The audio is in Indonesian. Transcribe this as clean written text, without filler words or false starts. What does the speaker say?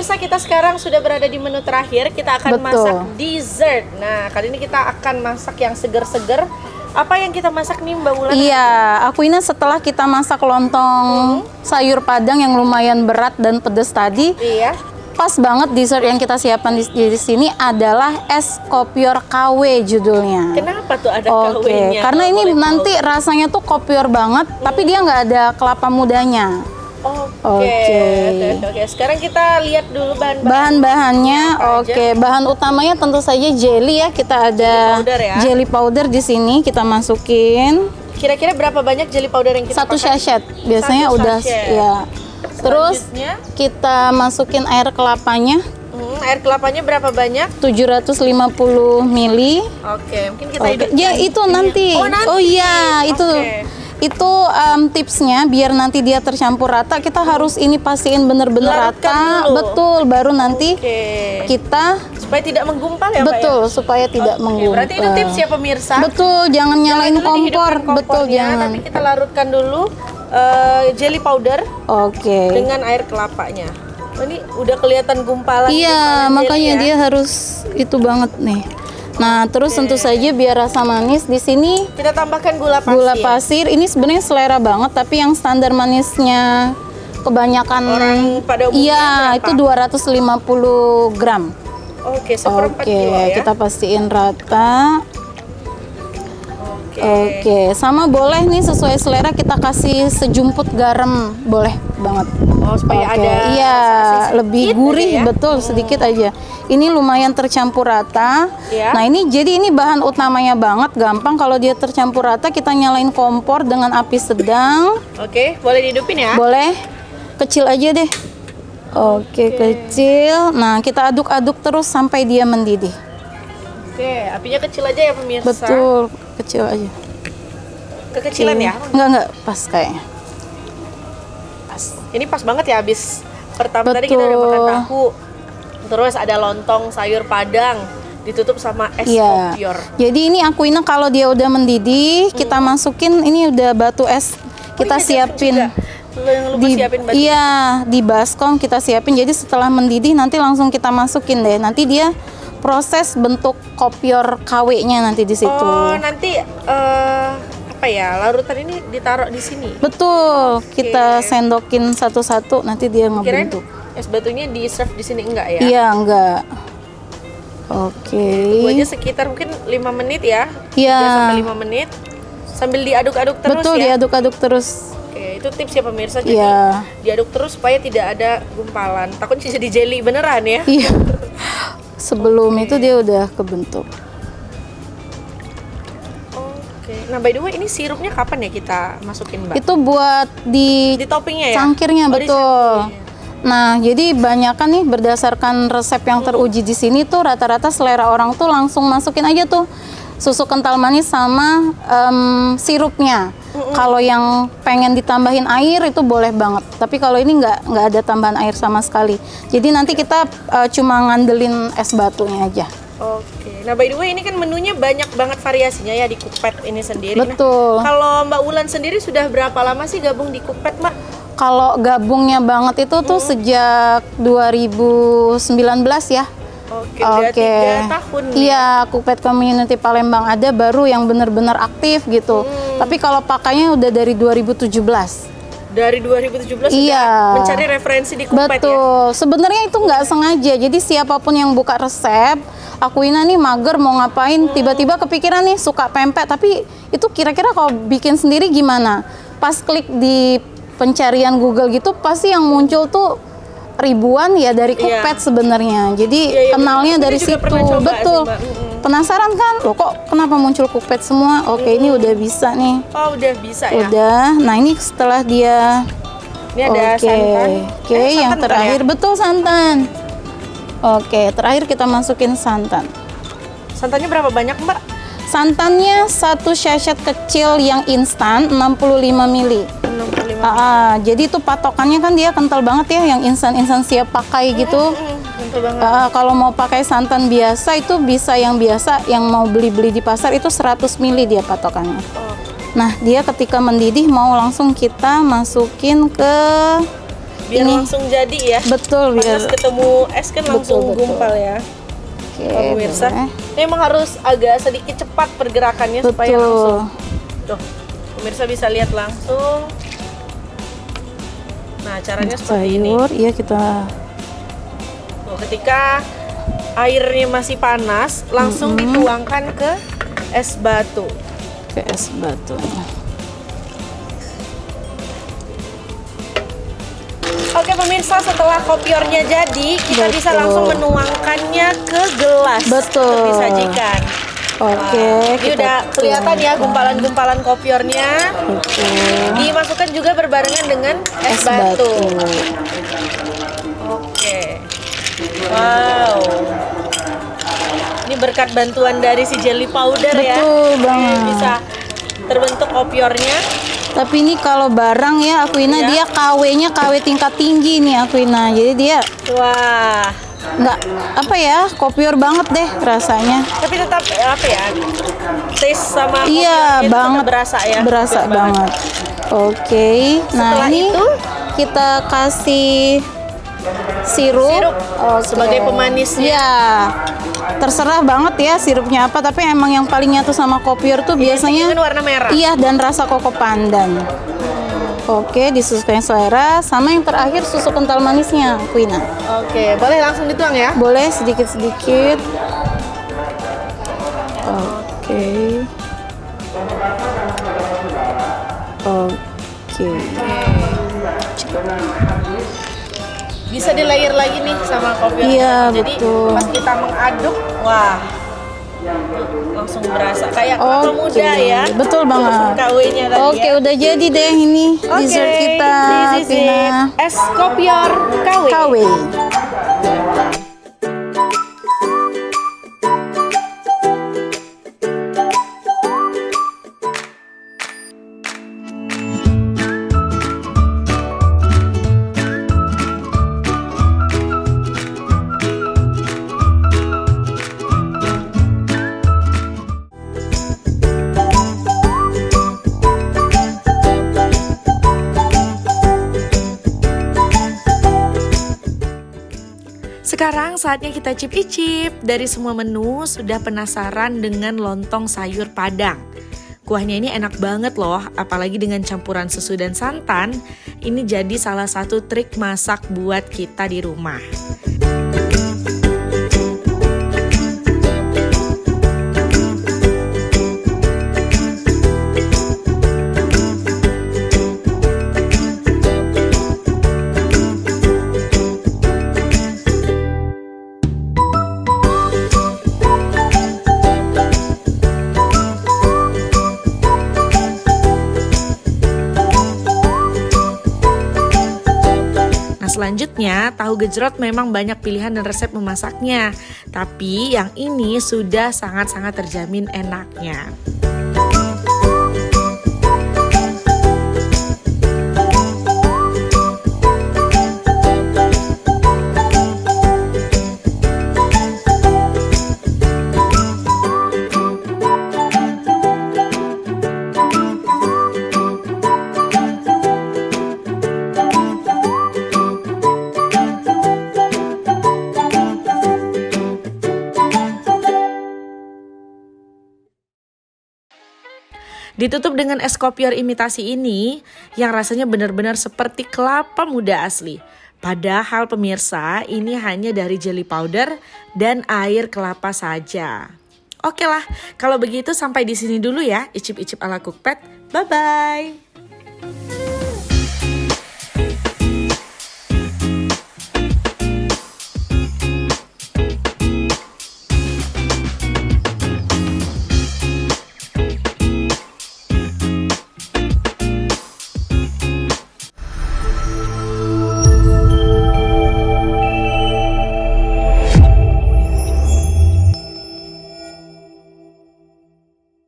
pemirsa, kita sekarang sudah berada di menu terakhir. Kita akan masak dessert. Nah, kali ini kita akan masak yang seger-seger. Apa yang kita masak nih Mbak Wulan? Iya, aku ini setelah kita masak lontong sayur padang yang lumayan berat dan pedas tadi. Iya. Pas banget dessert yang kita siapkan di sini adalah es kopior KW judulnya. Kenapa tuh ada KW-nya? Karena ini nanti rasanya tuh kopior banget, tapi dia nggak ada kelapa mudanya. Oke. Sekarang kita lihat dulu bahan-bahannya. Bahan utamanya tentu saja jelly ya. Kita ada jelly powder di sini kita masukin. Kira-kira berapa banyak jelly powder yang kita pakai? 1 sachet. Biasanya udah ya. Terus kita masukin air kelapanya. Air kelapanya berapa banyak? 750 ml. Oke, mungkin kita hidupkan. Ya itu nanti. Oh iya, itu. Itu tipsnya biar nanti dia tercampur rata, kita harus ini pastiin bener-bener rata. Betul, baru nanti kita supaya tidak menggumpal ya Mbak? Betul, supaya tidak menggumpal. Berarti itu tips ya pemirsa. Betul, jangan nyalain kompor. Betul, jangan. Tapi kita larutkan dulu jelly powder dengan air kelapanya. Oh, ini udah kelihatan gumpalan. Iya, makanya dia harus itu banget nih. Nah, terus tentu saja biar rasa manis di sini kita tambahkan gula pasir. Gula pasir ini sebenarnya selera banget, tapi yang standar manisnya kebanyakan orang pada umumnya itu 250 gram. Seperempat kilo ya. Kita pastiin rata. Sama boleh nih sesuai selera kita kasih sejumput garam, boleh banget. Supaya ada lebih gurih ya? Betul, sedikit aja. Ini lumayan tercampur rata. Nah, jadi ini bahan utamanya banget, gampang kalau dia tercampur rata kita nyalain kompor dengan api sedang. Boleh dihidupin ya? Boleh. Kecil aja deh. Kecil. Nah, kita aduk-aduk terus sampai dia mendidih. Apinya kecil aja ya pemirsa. Betul, kecil aja. Kekecilan ya? Enggak, pas kayaknya. Pas. Ini pas banget ya, habis pertama tadi kita udah makan tahu. Terus ada lontong sayur padang ditutup sama es kopior. Jadi ini akuinnya kalau dia udah mendidih, kita masukin ini udah batu es. Kita siapin. Di baskom kita siapin. Jadi setelah mendidih nanti langsung kita masukin deh. Nanti dia proses bentuk kopior KW-nya nanti di situ. Nanti larutan ini ditaruh di sini. Betul. Kita sendokin satu-satu nanti dia ngebentuk. Es batunya di serve di sini enggak ya? Iya, enggak. Tunggu aja sekitar mungkin 5 menit ya. Iya. 3 sampai 5 menit. Sambil diaduk-aduk terus. Betul, diaduk-aduk terus. Itu tips ya pemirsa. Jadi diaduk terus supaya tidak ada gumpalan. Takutnya jadi jelly beneran ya. Iya. Sebelum itu dia udah kebentuk. Nah, by the way, ini sirupnya kapan ya kita masukin, Mbak? Itu buat di toppingnya ya? Cangkirnya, betul. Nah, jadi banyakan nih berdasarkan resep yang teruji di sini tuh rata-rata selera orang tuh langsung masukin aja tuh susu kental manis sama sirupnya. Kalau yang pengen ditambahin air itu boleh banget. Tapi kalau ini nggak ada tambahan air sama sekali. Jadi nanti kita cuma ngandelin es batunya aja. Nah, by the way, ini kan menunya banyak banget variasinya ya di Cookpad ini sendiri. Betul. Nah, kalau Mbak Wulan sendiri sudah berapa lama sih gabung di Cookpad, Mbak? Kalau gabungnya banget itu tuh sejak 2019 ya. Udah 3 tahun. Iya, Cookpad Community Palembang ada baru yang benar-benar aktif gitu. Tapi kalau pakainya udah dari 2017. Dari 2017 sudah mencari referensi di Cookpad. Betul. Sebenarnya itu nggak sengaja. Jadi siapapun yang buka resep, aku ini nih mager mau ngapain, tiba-tiba kepikiran nih suka pempek, tapi itu kira-kira kalau bikin sendiri gimana? Pas klik di pencarian Google gitu pasti yang muncul tuh ribuan ya dari Cookpad sebenarnya. Jadi kenalnya dari situ. Betul. Penasaran kan? Loh kok kenapa muncul Cookpad semua? Ini udah bisa nih. Udah bisa ya? Udah. Nah, ini setelah dia ada santan. Yang terakhir betul santan. Terakhir kita masukin santan. Santannya berapa banyak, Mbak? Santannya 1 sachet kecil yang instan 65 ml. 65 ml. Jadi itu patokannya kan dia kental banget ya, yang instan siap pakai gitu. Kalau mau pakai santan biasa itu bisa yang biasa, yang mau beli-beli di pasar itu 100 ml dia patokannya. Nah, dia ketika mendidih mau langsung kita masukin ke Biar ini langsung jadi ya. betul biar Pas ketemu es kan langsung Betul. gumpal ya. Oke, Pemirsa, boleh. ini emang harus agak sedikit cepat pergerakannya supaya Betul. langsung. Tuh, pemirsa bisa lihat langsung. Nah, caranya seperti ini. Sayur, iya kita Tuh, ketika airnya masih panas, langsung dituangkan ke es batu. ke es batunya. Oke pemirsa, setelah kopiornya jadi, kita bisa Betul. langsung menuangkannya ke gelas Betul. untuk disajikan. Oke, Ini kita udah kelihatan ya tuangkan. gumpalan-gumpalan kopiornya. Betul. Dimasukkan juga berbarengan dengan es batu. Oke. Wow. Ini berkat bantuan dari si jelly powder ya. Betul banget. Bisa terbentuk kopiornya. Tapi ini kalau barang ya Aquina, Iya. dia KW-nya KW tingkat tinggi nih Aquina. Jadi dia Wah. nggak apa ya, kopior banget deh rasanya. Tapi tetap apa ya? Taste sama Iya kopiornya itu banget, tetap berasa ya. berasa Good banget. Oke, nah Setelah ini itu, kita kasih sirup, Sirup Oke. sebagai pemanisnya. Iya, terserah banget ya sirupnya apa. Tapi emang yang paling nyatu sama kopior tuh Ini biasanya kan warna merah. iya, dan rasa koko pandan. Oke, disesuaikan selera. Sama yang terakhir susu kental manisnya, Quina. Oke, boleh langsung dituang ya. Boleh sedikit-sedikit. Oke. Oke. Bisa di layer lagi nih sama kopior. Iya, Jadi betul. pas kita mengaduk, wah, langsung berasa kayak kelapa Oke, muda ya. betul banget. KW-nya tadi Oke, ya. udah jadi deh ini Oke, dessert kita, this is it. Pina. Es kopior KW. KW. Sekarang saatnya kita icip-icip. Dari semua menu sudah penasaran dengan lontong sayur padang. Kuahnya ini enak banget loh, apalagi dengan campuran susu dan santan. Ini jadi salah satu trik masak buat kita di rumah. Selanjutnya, tahu gejrot memang banyak pilihan dan resep memasaknya. Tapi yang ini sudah sangat-sangat terjamin enaknya. Ditutup dengan es kopior imitasi ini yang rasanya benar-benar seperti kelapa muda asli. Padahal pemirsa, ini hanya dari jelly powder dan air kelapa saja. Oke lah, kalau begitu sampai di sini dulu ya, icip-icip ala Cookpad. Bye-bye.